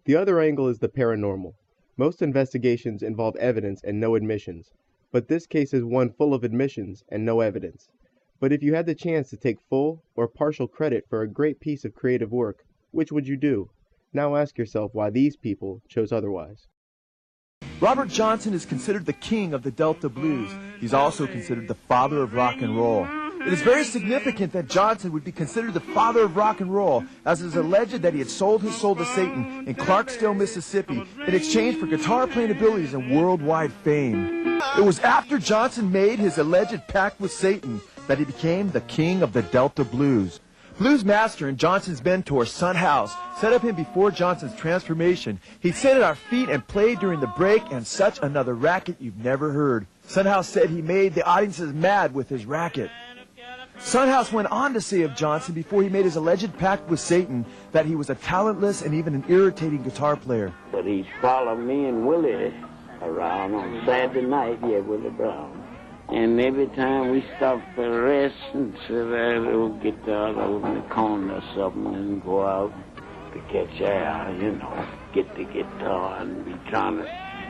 The other angle is the paranormal. Most investigations involve evidence and no admissions, but this case is one full of admissions and no evidence. But if you had the chance to take full or partial credit for a great piece of creative work, which would you do? Now ask yourself why these people chose otherwise. Robert Johnson is considered the king of the Delta blues. He's also considered the father of rock and roll. It is very significant that Johnson would be considered the father of rock and roll, as it is alleged that he had sold his soul to Satan in Clarksdale, Mississippi, in exchange for guitar-playing abilities and worldwide fame. It was after Johnson made his alleged pact with Satan that he became the king of the Delta blues. Blues master and Johnson's mentor, Son House, set up him before Johnson's transformation. He'd sit at our feet and played during the break, and such another racket you've never heard. Son House said he made the audiences mad with his racket. Son House went on to say of Johnson before he made his alleged pact with Satan that he was a talentless and even an irritating guitar player. But he'd follow me and Willie around on Saturday night, Willie Brown. And every time we stopped for rest and sit there, little guitar over in the corner or something and go out to catch air, get the guitar and be trying to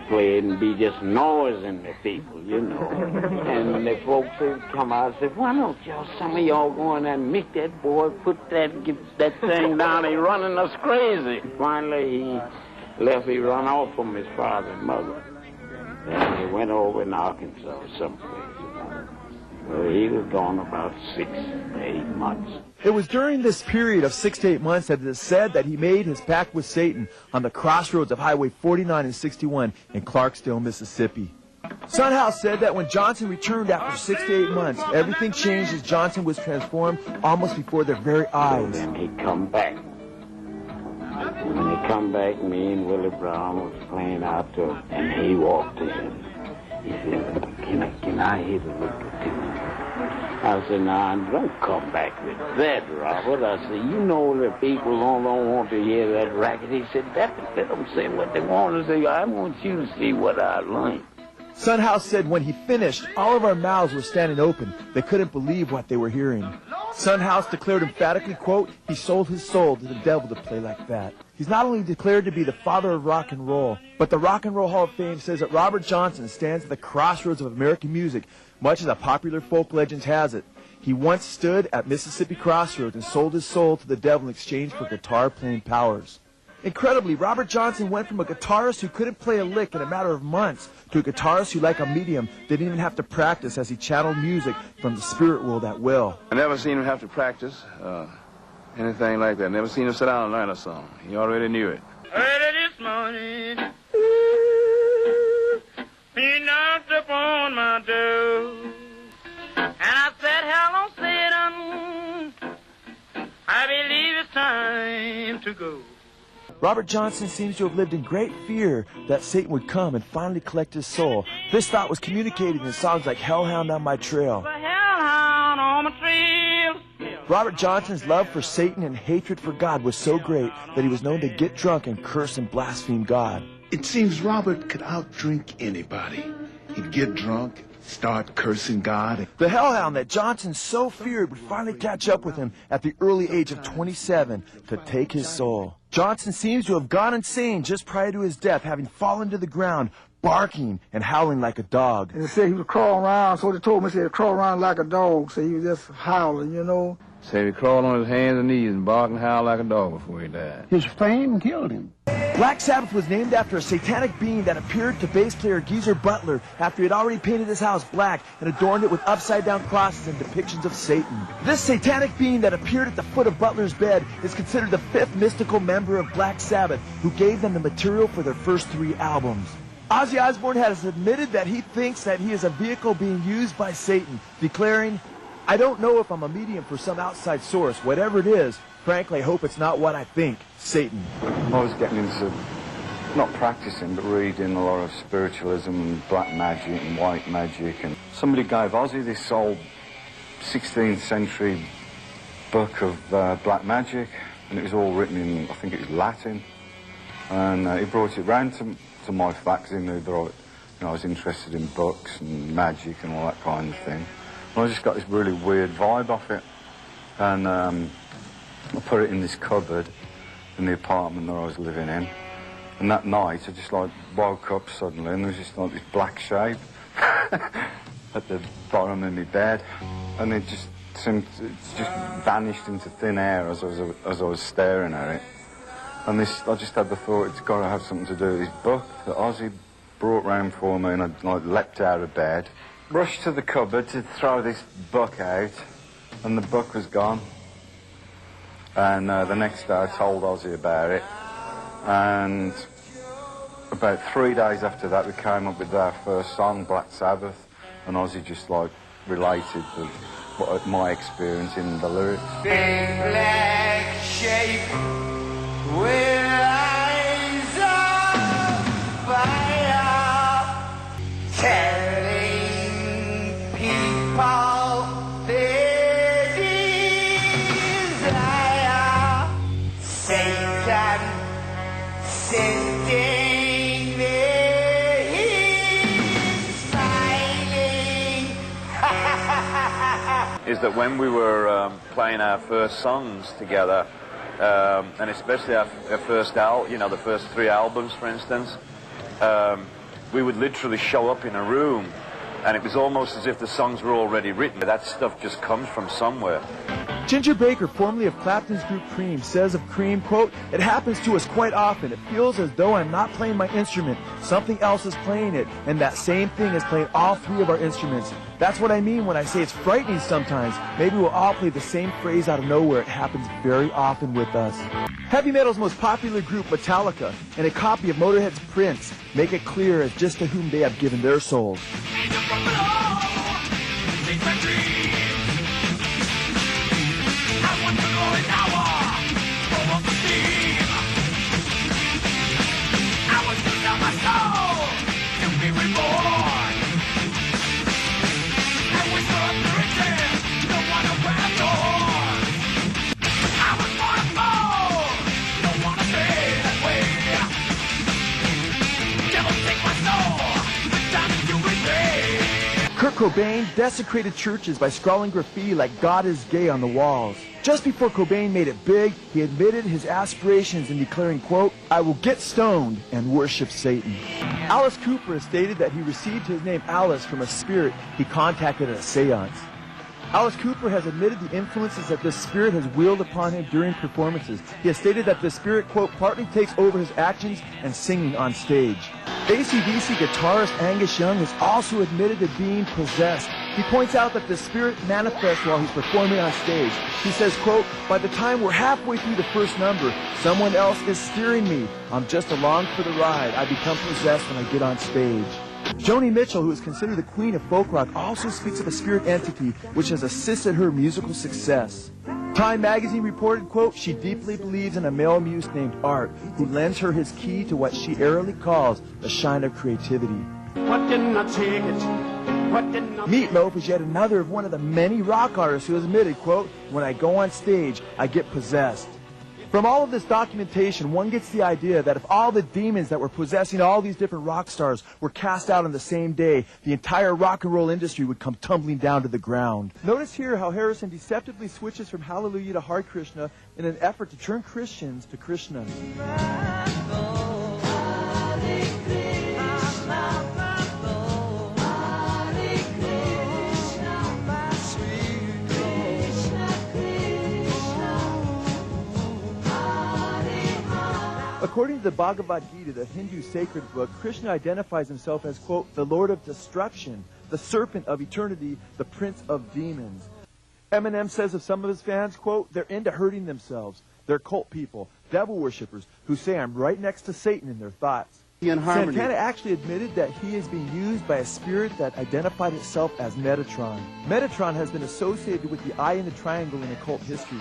play it and be just noising the people, And the folks would come out and say, why don't some of y'all go in there and make that boy put get that thing down, he's running us crazy. Finally he left, he run off from his father and mother. And he went over in Arkansas someplace. Well, he was gone about 6 to 8 months. It was during this period of 6 to 8 months that it is said that he made his pact with Satan on the crossroads of Highway 49 and 61 in Clarksdale, Mississippi. Son House said that when Johnson returned after 6 to 8 months, everything changed as Johnson was transformed almost before their very eyes. And he come back. When he come back, me and Willie Brown was playing out to him, and he walked in. He said, can I hit a lick or two? I said, nah, don't come back with that, Robert. I said, the people don't want to hear that racket. He said, let them say what they want to say. I want you to see what I learned. Son House said when he finished, all of our mouths were standing open. They couldn't believe what they were hearing. Son House declared emphatically, quote, he sold his soul to the devil to play like that. He's not only declared to be the father of rock and roll, but the Rock and Roll Hall of Fame says that Robert Johnson stands at the crossroads of American music, much as a popular folk legend has it. He once stood at Mississippi Crossroads and sold his soul to the devil in exchange for guitar-playing powers. Incredibly, Robert Johnson went from a guitarist who couldn't play a lick in a matter of months to a guitarist who, like a medium, didn't even have to practice as he channeled music from the spirit world at will. I never seen him have to practice anything like that. Never seen him sit down and learn a song. He already knew it. Early this morning, ooh, he knocked upon my door, and I said, hello, Satan, I believe it's time to go. Robert Johnson seems to have lived in great fear that Satan would come and finally collect his soul. This thought was communicated in songs like Hellhound on My Trail. The hellhound on my trail. Robert Johnson's love for Satan and hatred for God was so great that he was known to get drunk and curse and blaspheme God. It seems Robert could outdrink anybody. He'd get drunk, start cursing God. The hellhound that Johnson so feared would finally catch up with him at the early age of 27 to take his soul. Johnson seems to have gone insane just prior to his death, having fallen to the ground, barking and howling like a dog. And they said he was crawling around, so they told me, he said, crawl around like a dog, so he was just howling, Said he crawled on his hands and knees and barked and howled like a dog before he died. His fame killed him. Black Sabbath was named after a satanic being that appeared to bass player Geezer Butler after he had already painted his house black and adorned it with upside-down crosses and depictions of Satan. This satanic being that appeared at the foot of Butler's bed is considered the 5th mystical member of Black Sabbath, who gave them the material for their first 3 albums. Ozzy Osbourne has admitted that he thinks that he is a vehicle being used by Satan, declaring, I don't know if I'm a medium for some outside source. Whatever it is, frankly, I hope it's not what I think. Satan. I was getting into, not practicing, but reading a lot of spiritualism and black magic and white magic. And somebody gave Ozzy this old 16th century book of black magic, and it was all written in, I think it was Latin. And he brought it round to my flat because he knew that I was interested in books and magic and all that kind of thing. And I just got this really weird vibe off it. And I put it in this cupboard in the apartment that I was living in. And that night, I just like woke up suddenly, and there was just like this black shape at the bottom of my bed, and it just vanished into thin air as I was staring at it. And I just had the thought, it's got to have something to do with this book that Ozzy brought round for me, and I like leapt out of bed, rushed to the cupboard to throw this book out, and the book was gone. And the next day I told Ozzy about it, and about 3 days after that we came up with our first song, Black Sabbath, and Ozzy just like related my experience in the lyrics. Big black shape with eyes of fire, telling people their desire. Satan sending his smiling. Is that when we were playing our first songs together, and especially our first the first 3 albums, for instance, we would literally show up in a room, and it was almost as if the songs were already written. That stuff just comes from somewhere. Ginger Baker, formerly of Clapton's group Cream, says of Cream, quote, "It happens to us quite often. It feels as though I'm not playing my instrument. Something else is playing it, and that same thing is playing all 3 of our instruments. That's what I mean when I say it's frightening sometimes. Maybe we'll all play the same phrase out of nowhere. It happens very often with us." Heavy metal's most popular group, Metallica, and a copy of Motorhead's Prince make it clear as just to whom they have given their souls. Kurt Cobain desecrated churches by scrawling graffiti like "God is gay" on the walls. Just before Cobain made it big, he admitted his aspirations in declaring, quote, "I will get stoned and worship Satan." Alice Cooper has stated that he received his name Alice from a spirit he contacted at a seance. Alice Cooper has admitted the influences that this spirit has wielded upon him during performances. He has stated that this spirit, quote, partly takes over his actions and singing on stage. AC/DC guitarist Angus Young has also admitted to being possessed. He points out that the spirit manifests while he's performing on stage. He says, quote, "By the time we're halfway through the first number, someone else is steering me. I'm just along for the ride. I become possessed when I get on stage." Joni Mitchell, who is considered the queen of folk rock, also speaks of a spirit entity which has assisted her musical success. Time magazine reported, quote, "She deeply believes in a male muse named Art, who lends her his key to what she airily calls the shine of creativity." Meatloaf is yet another of one of the many rock artists who has admitted, quote, "When I go on stage, I get possessed." From all of this documentation, one gets the idea that if all the demons that were possessing all these different rock stars were cast out on the same day, the entire rock and roll industry would come tumbling down to the ground. Notice here how Harrison deceptively switches from Hallelujah to Hare Krishna in an effort to turn Christians to Krishna. According to the Bhagavad Gita, the Hindu sacred book, Krishna identifies himself as, quote, "the Lord of Destruction, the Serpent of Eternity, the Prince of Demons." Eminem says of some of his fans, quote, "They're into hurting themselves. They're cult people, devil worshippers, who say I'm right next to Satan in their thoughts." Santana actually admitted that he is being used by a spirit that identified itself as Metatron. Metatron has been associated with the eye in the triangle in occult history.